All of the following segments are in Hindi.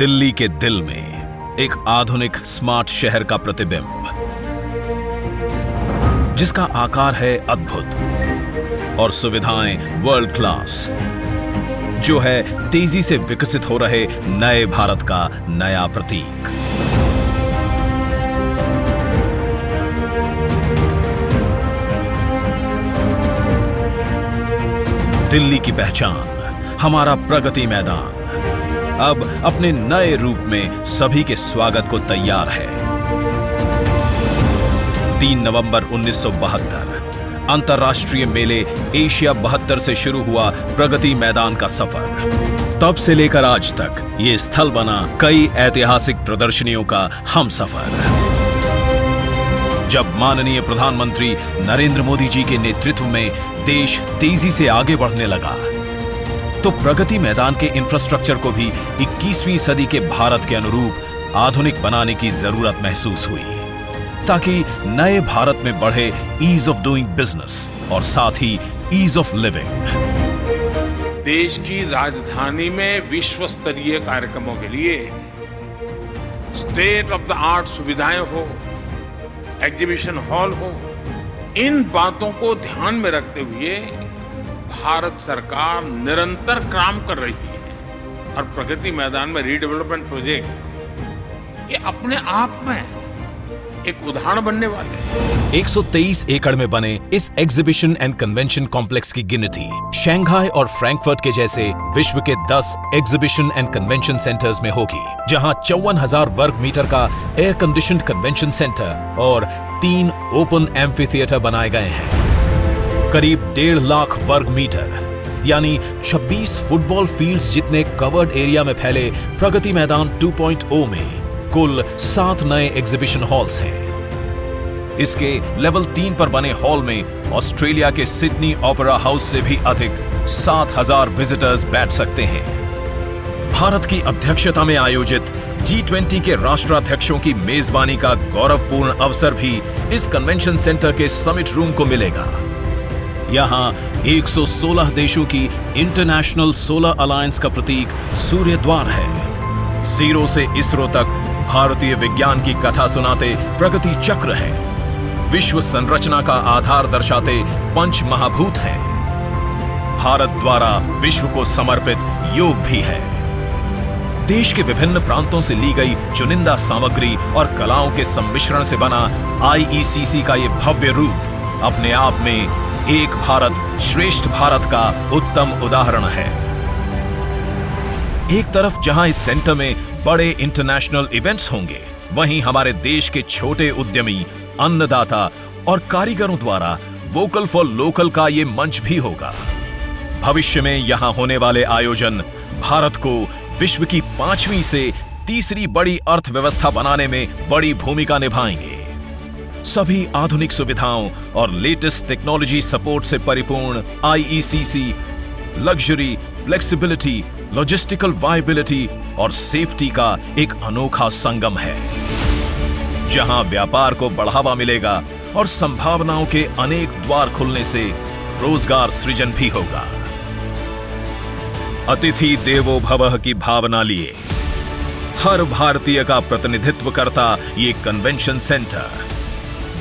दिल्ली के दिल में एक आधुनिक स्मार्ट शहर का प्रतिबिंब, जिसका आकार है अद्भुत और सुविधाएं वर्ल्ड क्लास, जो है तेजी से विकसित हो रहे नए भारत का नया प्रतीक। दिल्ली की पहचान, हमारा प्रगति मैदान अब अपने नए रूप में सभी के स्वागत को तैयार है। 3 नवंबर 1972 अंतर्राष्ट्रीय मेले एशिया 72 से शुरू हुआ प्रगति मैदान का सफर। तब से लेकर आज तक ये स्थल बना कई ऐतिहासिक प्रदर्शनियों का हमसफर। जब माननीय प्रधानमंत्री नरेंद्र मोदी जी के नेतृत्व में देश तेजी से आगे बढ़ने लगा, तो प्रगति मैदान के इंफ्रास्ट्रक्चर को भी 21वीं सदी के भारत के अनुरूप आधुनिक बनाने की जरूरत महसूस हुई, ताकि नए भारत में बढ़े ईज ऑफ डूइंग बिजनेस और साथ ही ईज ऑफ लिविंग। देश की राजधानी में विश्व स्तरीय कार्यक्रमों के लिए स्टेट ऑफ द आर्ट सुविधाएं हो, एग्जीबिशन हॉल हो, इन बातों को ध्यान में रखते हुए भारत सरकार निरंतर काम कर रही है। और प्रगति मैदान में रीडेवलपमेंट प्रोजेक्ट ये अपने आप में एक उदाहरण बनने वाले हैं। 123 एकड़ में बने इस एग्जीबिशन एंड कन्वेंशन कॉम्प्लेक्स की गिनती शंघाई और फ्रैंकफर्ट के जैसे विश्व के 10 एग्जीबिशन एंड कन्वेंशन सेंटर्स में होगी, जहां 54,000 वर्ग मीटर का एयर कंडीशनड कन्वेंशन सेंटर और 3 ओपन एम्फी थिएटर बनाए गए हैं। करीब 1.5 लाख वर्ग मीटर यानी 26 फुटबॉल फील्ड्स जितने कवर्ड एरिया में फैले प्रगति मैदान 2.0 में कुल 7 नए एग्जीबिशन हॉल्स हैं। इसके लेवल 3 पर बने हॉल में ऑस्ट्रेलिया के सिडनी ओपेरा हाउस से भी अधिक 7,000 विजिटर्स बैठ सकते हैं। भारत की अध्यक्षता में आयोजित G20 के राष्ट्राध्यक्षों की मेजबानी का गौरवपूर्ण अवसर भी इस कन्वेंशन सेंटर के समिट रूम को मिलेगा। यहाँ 116 देशों की इंटरनेशनल सोलर अलायंस का प्रतीक सूर्य द्वार है। जीरो से इसरो तक भारतीय विज्ञान की कथा सुनाते प्रगति चक्र है। विश्व संरचना का आधार दर्शाते पंच महाभूत हैं। भारत द्वारा विश्व को समर्पित योग भी है। देश के विभिन्न प्रांतों से ली गई चुनिंदा सामग्री और कलाओं के सम्मिश्रण से बना IECC का ये भव्य रूप अपने आप में एक भारत श्रेष्ठ भारत का उत्तम उदाहरण है। एक तरफ जहां इस सेंटर में बड़े इंटरनेशनल इवेंट्स होंगे, वहीं हमारे देश के छोटे उद्यमी, अन्नदाता और कारीगरों द्वारा वोकल फॉर लोकल का ये मंच भी होगा। भविष्य में यहां होने वाले आयोजन भारत को विश्व की 5वीं से तीसरी बड़ी अर्थव्यवस्था बनाने में बड़ी भूमिका निभाएंगे। सभी आधुनिक सुविधाओं और लेटेस्ट टेक्नोलॉजी सपोर्ट से परिपूर्ण IECC luxury, flexibility, logistical viability और सेफ्टी का एक अनोखा संगम है, जहां व्यापार को बढ़ावा मिलेगा और संभावनाओं के अनेक द्वार खुलने से रोजगार सृजन भी होगा। अतिथि देवो भवः की भावना लिए हर भारतीय का प्रतिनिधित्व करता ये कन्वेंशन सेंटर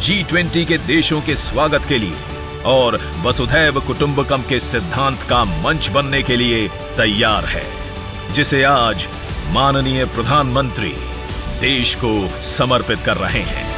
G20 के देशों के स्वागत के लिए और वसुधैव कुटुंबकम के सिद्धांत का मंच बनने के लिए तैयार है, जिसे आज माननीय प्रधानमंत्री देश को समर्पित कर रहे हैं।